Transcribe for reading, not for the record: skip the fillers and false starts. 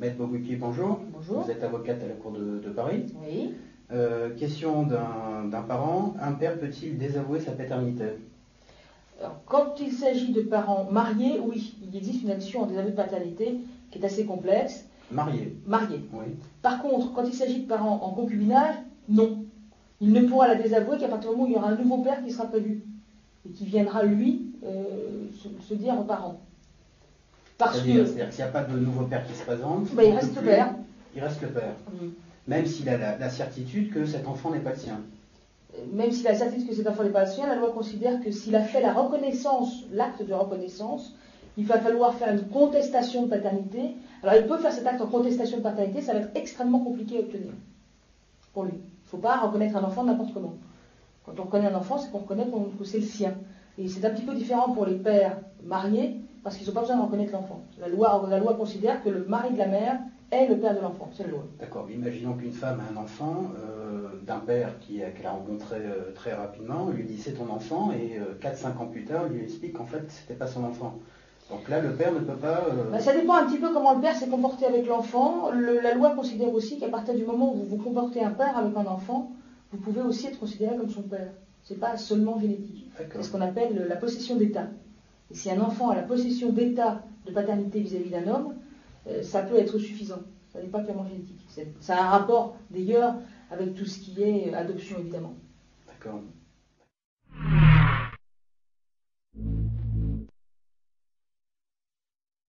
Maître Boguki, bonjour. Bonjour. Vous êtes avocate à la Cour de Paris. Oui. Question d'un parent. Un père peut-il désavouer sa paternité? Alors, quand il s'agit de parents mariés, oui, il existe une action en désaveu de paternité qui est assez complexe. Marié. Mariés. Oui. Par contre, quand il s'agit de parents en concubinage, non. Il ne pourra la désavouer qu'à partir du moment où il y aura un nouveau père qui sera prévu et qui viendra, lui, se dire aux parents. Parce que C'est-à-dire qu'il n'y a pas de nouveau père qui se présente, il reste le père. Il reste le père. Même s'il a la certitude que cet enfant n'est pas le sien. Même s'il a la certitude que cet enfant n'est pas le sien, la loi considère que s'il a fait la reconnaissance, l'acte de reconnaissance, il va falloir faire une contestation de paternité. Alors il peut faire cet acte en contestation de paternité, ça va être extrêmement compliqué à obtenir pour lui. Il ne faut pas reconnaître un enfant n'importe comment. Quand on reconnaît un enfant, c'est qu'on reconnaît que c'est le sien. Et c'est un petit peu différent pour les pères mariés, parce qu'ils n'ont pas besoin de reconnaître l'enfant. La loi considère que le mari de la mère est le père de l'enfant, c'est la loi. D'accord, imaginons qu'une femme a un enfant d'un père qu'elle a rencontré très rapidement, lui dit c'est ton enfant, et 4-5 ans plus tard, lui explique qu'en fait, c'était pas son enfant. Donc là, le père ne peut pas... Ça dépend un petit peu comment le père s'est comporté avec l'enfant. La loi considère aussi qu'à partir du moment où vous vous comportez un père avec un enfant, vous pouvez aussi être considéré comme son père. Ce n'est pas seulement génétique. C'est ce qu'on appelle la possession d'état. Et si un enfant a la possession d'état de paternité vis-à-vis d'un homme, ça peut être suffisant. Ça n'est pas clairement génétique. Ça a un rapport d'ailleurs avec tout ce qui est adoption évidemment. D'accord.